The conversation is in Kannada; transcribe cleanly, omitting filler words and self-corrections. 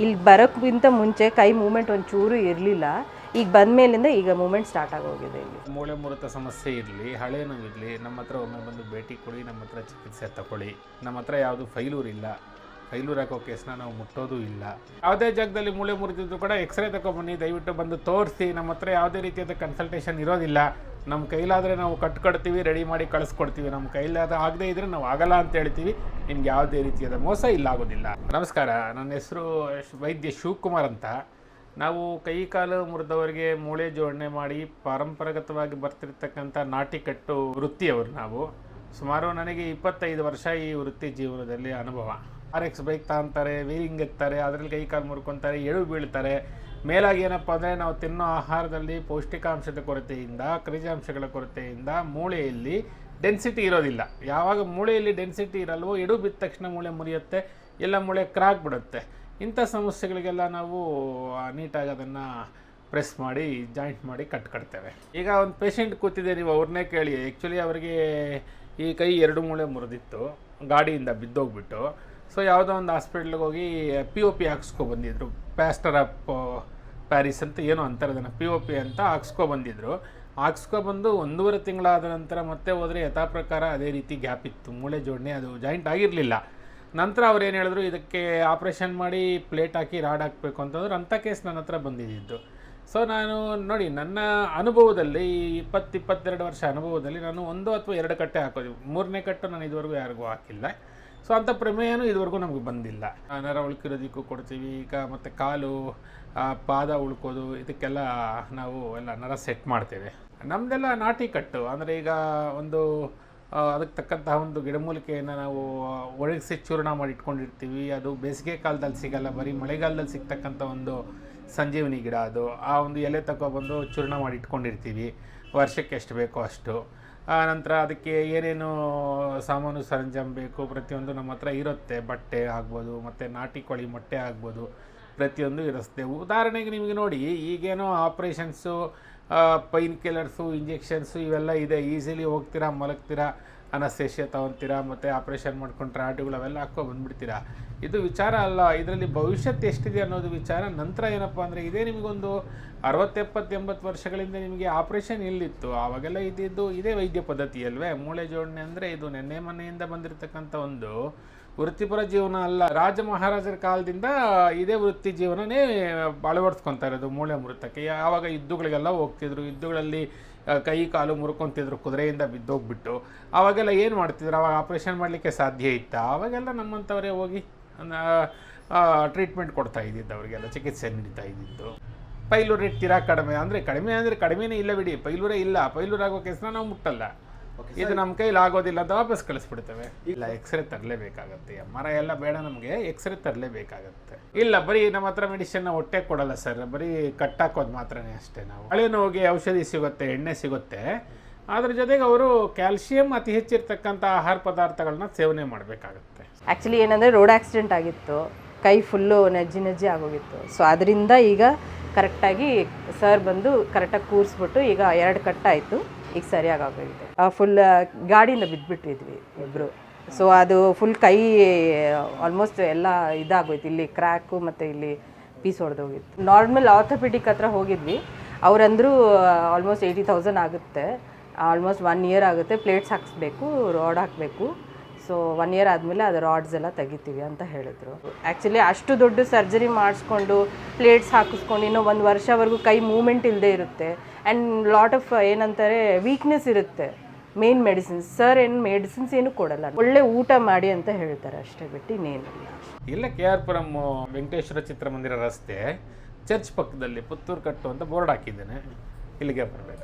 ಇಲ್ಲಿ ಬರೋಕ್ಕಿಂತ ಮುಂಚೆ ಕೈ ಮೂಮೆಂಟ್ ಒಂಚೂರು ಇರಲಿಲ್ಲ. ಈಗ ಬಂದ ಮೇಲಿಂದ ಈಗ ಮೂಮೆಂಟ್ ಸ್ಟಾರ್ಟ್ ಆಗೋಗಿದೆ. ಇಲ್ಲಿ ಮೂಳೆ ಮುರಿತ ಸಮಸ್ಯೆ ಇರಲಿ, ಹಳೆ ನೋವಿರಲಿ, ನಮ್ಮ ಹತ್ರ ಒಮ್ಮೆ ಬಂದು ಭೇಟಿ ಕೊಡಿ, ನಮ್ಮ ಹತ್ರ ಚಿಕಿತ್ಸೆ ತಗೊಳ್ಳಿ. ನಮ್ಮ ಹತ್ರ ಯಾವುದು ಫೈಲೂರ್ ಇಲ್ಲ, ಫೈಲೂರ್ ಹಾಕೋ ಕೇಸ್ನ ನಾವು ಮುಟ್ಟೋದು ಇಲ್ಲ. ಯಾವುದೇ ಜಾಗದಲ್ಲಿ ಮೂಳೆ ಮುರಿದಿದ್ರು ಕೂಡ ಎಕ್ಸ್ರೇ ತಗೊಬನ್ನಿ, ದಯವಿಟ್ಟು ಬಂದು ತೋರಿಸಿ. ನಮ್ಮ ಹತ್ರ ಯಾವುದೇ ರೀತಿಯಾದ ಕನ್ಸಲ್ಟೇಷನ್ ಇರೋದಿಲ್ಲ. ನಮ್ಮ ಕೈಲಾದರೆ ನಾವು ಕಟ್ಕೊಡ್ತೀವಿ, ರೆಡಿ ಮಾಡಿ ಕಳಿಸ್ಕೊಡ್ತೀವಿ. ನಮ್ಮ ಕೈಲಾದ ಆಗದೇ ಇದ್ದರೆ ನಾವು ಆಗಲ್ಲ ಅಂತ ಹೇಳ್ತೀವಿ. ನಿಮ್ಗೆ ಯಾವುದೇ ರೀತಿಯಾದ ಮೋಸ ಇಲ್ಲ ಆಗೋದಿಲ್ಲ. ನಮಸ್ಕಾರ, ನನ್ನ ಹೆಸರು ವೈದ್ಯ ಶಿವಕುಮಾರ್ ಅಂತ. ನಾವು ಕೈ ಕಾಲು ಮುರಿದವರಿಗೆ ಮೂಳೆ ಜೋಡಣೆ ಮಾಡಿ ಪಾರಂಪರಾಗತವಾಗಿ ಬರ್ತಿರ್ತಕ್ಕಂಥ ನಾಟಿ ಕಟ್ಟು ವೃತ್ತಿಯವರು ನಾವು. ಸುಮಾರು ನನಗೆ 25 ವರ್ಷ ಈ ವೃತ್ತಿ ಜೀವನದಲ್ಲಿ ಅನುಭವ. RX ಬೈಕ್ ತಗೊಂತಾರೆ, ವೀಲಿಂಗ್ ಎತ್ತಾರೆ, ಅದರಲ್ಲಿ ಕೈ ಕಾಲು ಮುರ್ಕೊತಾರೆ, ಎಳು ಬೀಳ್ತಾರೆ. ಮೇಲಾಗಿ ಏನಪ್ಪ ಅಂದರೆ ನಾವು ತಿನ್ನೋ ಆಹಾರದಲ್ಲಿ ಪೌಷ್ಟಿಕಾಂಶದ ಕೊರತೆಯಿಂದ, ಖನಿಜಾಂಶಗಳ ಕೊರತೆಯಿಂದ ಮೂಳೆಯಲ್ಲಿ ಡೆನ್ಸಿಟಿ ಇರೋದಿಲ್ಲ. ಯಾವಾಗ ಮೂಳೆಯಲ್ಲಿ ಡೆನ್ಸಿಟಿ ಇರಲ್ವೋ ಎಡು ಬಿದ್ದ ತಕ್ಷಣ ಮೂಳೆ ಮುರಿಯುತ್ತೆ, ಎಲ್ಲ ಮೂಳೆ ಕ್ರಾಕ್ ಬಿಡುತ್ತೆ. ಇಂಥ ಸಮಸ್ಯೆಗಳಿಗೆಲ್ಲ ನಾವು ನೀಟಾಗಿ ಅದನ್ನು ಪ್ರೆಸ್ ಮಾಡಿ ಜಾಯಿಂಟ್ ಮಾಡಿ ಕಟ್ಕೊಡ್ತೇವೆ. ಈಗ ಒಂದು ಪೇಷಂಟ್ ಕೂತಿದೆ, ನೀವು ಅವ್ರನ್ನೇ ಕೇಳಿ. ಆ್ಯಕ್ಚುಲಿ ಅವರಿಗೆ ಈ ಕೈ 2 ಮೂಳೆ ಮುರಿದಿತ್ತು, ಗಾಡಿಯಿಂದ ಬಿದ್ದೋಗ್ಬಿಟ್ಟು. ಸೊ ಯಾವುದೋ ಒಂದು ಹಾಸ್ಪಿಟ್ಲಿಗೆ ಹೋಗಿ POP ಹಾಕ್ಸ್ಕೊಬಂದಿದ್ರು. ಪ್ಲಾಸ್ಟರ್ ಆಫ್ ಪ್ಯಾರಿಸ್ ಅಂತ ಏನೋ ಅಂತಾರೆ ಅದನ್ನು, POP ಅಂತ ಹಾಕ್ಸ್ಕೊಬಂದಿದ್ರು. ಹಾಕ್ಸ್ಕೊಬಂದು 1.5 ತಿಂಗಳಾದ ನಂತರ ಮತ್ತೆ ಹೋದರೆ ಯಥಾ ಪ್ರಕಾರ ಅದೇ ರೀತಿ ಗ್ಯಾಪ್ ಇತ್ತು, ಮೂಳೆ ಜೋಡಣೆ ಅದು ಜಾಯಿಂಟ್ ಆಗಿರಲಿಲ್ಲ. ನಂತರ ಅವ್ರು ಏನು ಹೇಳಿದ್ರು, ಇದಕ್ಕೆ ಆಪ್ರೇಷನ್ ಮಾಡಿ ಪ್ಲೇಟ್ ಹಾಕಿ ರಾಡ್ ಹಾಕಬೇಕು ಅಂತಂದ್ರೆ ಅಂಥ ಕೇಸ್ ನನ್ನ ಹತ್ರ ಬಂದಿದ್ದು. ಸೊ ನಾನು ನೋಡಿ, ನನ್ನ ಅನುಭವದಲ್ಲಿ 22 ವರ್ಷ ಅನುಭವದಲ್ಲಿ ನಾನು 1 ಅಥವಾ 2 ಕಟ್ಟೆ ಹಾಕೋದು. 3ನೇ ಕಟ್ಟು ನಾನು ಇದುವರೆಗೂ ಯಾರಿಗೂ ಹಾಕಿಲ್ಲ. ಸೊ ಅಂಥ ಪ್ರಮೇಯನೂ ಇದುವರೆಗೂ ನಮಗೆ ಬಂದಿಲ್ಲ. ನರ ಉಳ್ಕಿರೋದಕ್ಕೂ ಕೊಡ್ತೀವಿ. ಈಗ ಮತ್ತು ಕಾಲು ಪಾದ ಉಳ್ಕೋದು, ಇದಕ್ಕೆಲ್ಲ ನಾವು ಎಲ್ಲ ನರ ಸೆಟ್ ಮಾಡ್ತೇವೆ. ನಮ್ಮದೆಲ್ಲ ನಾಟಿ ಕಟ್ಟು ಅಂದರೆ ಈಗ ಒಂದು ಅದಕ್ಕೆ ತಕ್ಕಂತಹ ಒಂದು ಗಿಡಮೂಲಿಕೆಯನ್ನು ನಾವು ಒಣಗಿಸಿ ಚೂರ್ಣ ಮಾಡಿ ಇಟ್ಕೊಂಡಿರ್ತೀವಿ. ಅದು ಬೇಸಿಗೆ ಕಾಲದಲ್ಲಿ ಸಿಗಲ್ಲ, ಬರೀ ಮಳೆಗಾಲದಲ್ಲಿ ಸಿಗ್ತಕ್ಕಂಥ ಒಂದು ಸಂಜೀವನಿ ಗಿಡ. ಅದು ಆ ಒಂದು ಎಲೆ ತಗೊಬಂದು ಚೂರ್ಣ ಮಾಡಿ ಇಟ್ಕೊಂಡಿರ್ತೀವಿ, ವರ್ಷಕ್ಕೆ ಎಷ್ಟು ಬೇಕೋ ಅಷ್ಟು. ನಂತರ ಅದಕ್ಕೆ ಏನೇನು ಸಾಮಾನು ಸರಂಜಾಮ ಬೇಕು ಪ್ರತಿಯೊಂದು ನಮ್ಮ ಹತ್ರ ಇರುತ್ತೆ. ಬಟ್ಟೆ ಆಗ್ಬೋದು, ಮತ್ತು ನಾಟಿ ಕೋಳಿ ಮೊಟ್ಟೆ ಆಗ್ಬೋದು, ಪ್ರತಿಯೊಂದು ಇರುತ್ತೆ. ಉದಾಹರಣೆಗೆ ನಿಮಗೆ ನೋಡಿ, ಈಗೇನೋ ಆಪ್ರೇಷನ್ಸು, ಪೈನ್ ಕಿಲ್ಲರ್ಸು, ಇಂಜೆಕ್ಷನ್ಸು ಇವೆಲ್ಲ ಇದೆ. ಈಸಿಲಿ ಹೋಗ್ತೀರಾ, ಮಲಗ್ತೀರಾ, ಅನಸ್ತೇಷಿಯಾ ತೊಗೊತೀರಾ, ಮತ್ತು ಆಪ್ರೇಷನ್ ಮಾಡ್ಕೊಂಡ್ರೆ ರಾಡುಗಳು ಅವೆಲ್ಲ ಬಂದುಬಿಡ್ತೀರಾ. ಇದು ವಿಚಾರ ಅಲ್ಲ. ಇದರಲ್ಲಿ ಭವಿಷ್ಯತ್ತು ಎಷ್ಟಿದೆ ಅನ್ನೋದು ವಿಚಾರ. ನಂತರ ಏನಪ್ಪ ಅಂದರೆ, ಇದೇ ನಿಮಗೊಂದು 60, 70, 80 ವರ್ಷಗಳಿಂದ ನಿಮಗೆ ಆಪ್ರೇಷನ್ ಇಲ್ಲಿತ್ತು, ಆವಾಗೆಲ್ಲ ಇದ್ದಿದ್ದು ಇದೇ ವೈದ್ಯ ಪದ್ಧತಿ ಅಲ್ವೇ. ಮೂಳೆ ಜೋಡಣೆ ಅಂದರೆ ಇದು ನೆನ್ನೆ ಮೊನ್ನೆಯಿಂದ ಬಂದಿರತಕ್ಕಂಥ ಒಂದು ವೃತ್ತಿಪರ ಜೀವನ ಅಲ್ಲ. ರಾಜ ಮಹಾರಾಜರ ಕಾಲದಿಂದ ಇದೇ ವೃತ್ತಿ ಜೀವನನೇ ಅಳವಡಿಸ್ಕೊತಾ ಇರೋದು ಮೂಳೆ ಮುರಿತಕ್ಕೆ. ಆವಾಗ ಯುದ್ಧಗಳಿಗೆಲ್ಲ ಹೋಗ್ತಿದ್ರು, ಯುದ್ಧಗಳಲ್ಲಿ ಕೈ ಕಾಲು ಮುರ್ಕೊತಿದ್ರು ಕುದುರೆಯಿಂದ ಬಿದ್ದೋಗ್ಬಿಟ್ಟು. ಆವಾಗೆಲ್ಲ ಏನು ಮಾಡ್ತಿದ್ರು, ಆವಾಗ ಆಪ್ರೇಷನ್ ಮಾಡಲಿಕ್ಕೆ ಸಾಧ್ಯ ಇತ್ತಾ? ಆವಾಗೆಲ್ಲ ನಮ್ಮಂಥವರೇ ಹೋಗಿ ಟ್ರೀಟ್ಮೆಂಟ್ ಕೊಡ್ತಾ ಇದ್ದಿದ್ದು, ಅವರಿಗೆಲ್ಲ ಚಿಕಿತ್ಸೆ ನೀಡ್ತಾ ಇದ್ದಿದ್ದು. ಪೈಲೂರ್ ರೇಟ್ ತೀರಾ ಕಡಿಮೆ ಅಂದರೆ ಕಡಿಮೆನೇ ಇಲ್ಲ ಬಿಡಿ, ಪೈಲೂರೇ ಇಲ್ಲ. ಪೈಲೂರ್ ಆಗೋ ಕೇಸ್ನ ನಾವು ಮುಟ್ಟಲ್ಲ. ಇದು ನಮ್ಮ ಕೈಲಿ ಆಗೋದಿಲ್ಲ ಅಂತ ವಾಪಸ್ ಕಳಿಸ್ಬಿಡ್ತೇವೆ. ಇಲ್ಲ, ಎಕ್ಸ್ರೇ ತರಲೇಬೇಕಾಗತ್ತೆ. MRI ಎಲ್ಲ ಬೇಡ ನಮಗೆ, ಎಕ್ಸ್ರೇ ತರಲೇಬೇಕಾಗತ್ತೆ. ಇಲ್ಲ, ಬರೀ ನಮ್ಮ ಹತ್ರ ಮೆಡಿಸಿನ್ನ ಹೊಟ್ಟೆ ಕೊಡಲ್ಲ ಸರ್, ಬರೀ ಕಟ್ಟಾಕೋದು ಮಾತ್ರನೇ ಅಷ್ಟೇ. ನಾವು ಹಳೆ ನೋವಿಗೆ ಔಷಧಿ ಸಿಗುತ್ತೆ, ಎಣ್ಣೆ ಸಿಗುತ್ತೆ. ಅದ್ರ ಜೊತೆಗೆ ಅವರು ಕ್ಯಾಲ್ಸಿಯಂ ಅತಿ ಹೆಚ್ಚಿರ್ತಕ್ಕಂಥ ಆಹಾರ ಪದಾರ್ಥಗಳನ್ನ ಸೇವನೆ ಮಾಡಬೇಕಾಗತ್ತೆ. ಆ್ಯಕ್ಚುಲಿ ಏನಂದರೆ ರೋಡ್ ಆಕ್ಸಿಡೆಂಟ್ ಆಗಿತ್ತು, ಕೈ ಫುಲ್ಲು ನಜ್ಜಿ ಆಗೋಗಿತ್ತು. ಸೊ ಅದರಿಂದ ಈಗ ಕರೆಕ್ಟಾಗಿ ಸರ್ ಬಂದು ಕರೆಕ್ಟಾಗಿ ಕೂರಿಸ್ಬಿಟ್ಟು ಈಗ 2 ಕಟ್ಟಾಯಿತು, ಈಗ ಸರಿಯಾಗಿ ಆಗೋಗಿದೆ. ಫುಲ್ ಗಾಡಿಯಿಂದ ಬಿದ್ದುಬಿಟ್ಟಿದ್ವಿ ಇಬ್ಬರು. ಸೊ ಅದು ಫುಲ್ ಕೈ ಆಲ್ಮೋಸ್ಟ್ ಎಲ್ಲ ಇದಾಗೋಯ್ತು. ಇಲ್ಲಿ ಕ್ರ್ಯಾಕು ಮತ್ತು ಇಲ್ಲಿ ಪೀಸ್ ಹೊಡೆದೋಗಿತ್ತು. ನಾರ್ಮಲ್ ಆರ್ಥೋಪೆಡಿಕ್ ಹತ್ರ ಹೋಗಿದ್ವಿ. ಅವರಂದರೂ ಆಲ್ಮೋಸ್ಟ್ 80,000 ಆಗುತ್ತೆ, ಆಲ್ಮೋಸ್ಟ್ 1 ಇಯರ್ ಆಗುತ್ತೆ. ಪ್ಲೇಟ್ಸ್ ಹಾಕಿಸ್ಬೇಕು, ರಾಡ್ ಹಾಕಬೇಕು. ಸೊ 1 ಇಯರ್ ಆದಮೇಲೆ ಅದು ರಾಡ್ಸ್ ಎಲ್ಲ ತೆಗಿತೀವಿ ಅಂತ ಹೇಳಿದ್ರು. ಆ್ಯಕ್ಚುಲಿ ಅಷ್ಟು ದೊಡ್ಡ ಸರ್ಜರಿ ಮಾಡಿಸ್ಕೊಂಡು ಪ್ಲೇಟ್ಸ್ ಹಾಕಿಸ್ಕೊಂಡು ಇನ್ನೂ 1 ವರ್ಷವರೆಗೂ ಕೈ ಮೂಮೆಂಟ್ ಇಲ್ಲದೆ ಇರುತ್ತೆ. ಆ್ಯಂಡ್ ಲಾಟ್ ಆಫ್ ಏನಂತಾರೆ ವೀಕ್ನೆಸ್ ಇರುತ್ತೆ. ಮೇನ್ ಮೆಡಿಸಿನ್ಸ್ ಸರ್ ಏನು ಮೆಡಿಸಿನ್ಸ್ ಏನು ಕೊಡಲ್ಲ, ಒಳ್ಳೆ ಊಟ ಮಾಡಿ ಅಂತ ಹೇಳ್ತಾರೆ ಅಷ್ಟೇ ಬಿಟ್ಟು ಇನ್ನೇನಿಲ್ಲ. ಇಲ್ಲ, KR ಪುರಂ ವೆಂಕಟೇಶ್ವರ ಚಿತ್ರಮಂದಿರ ರಸ್ತೆ ಚರ್ಚ್ ಪಕ್ಕದಲ್ಲಿ ಪುತ್ತೂರು ಕಟ್ಟು ಅಂತ ಬೋರ್ಡ್ ಹಾಕಿದ್ದೇನೆ. ಇಲ್ಲಿಗೆ ಬರಬೇಕು.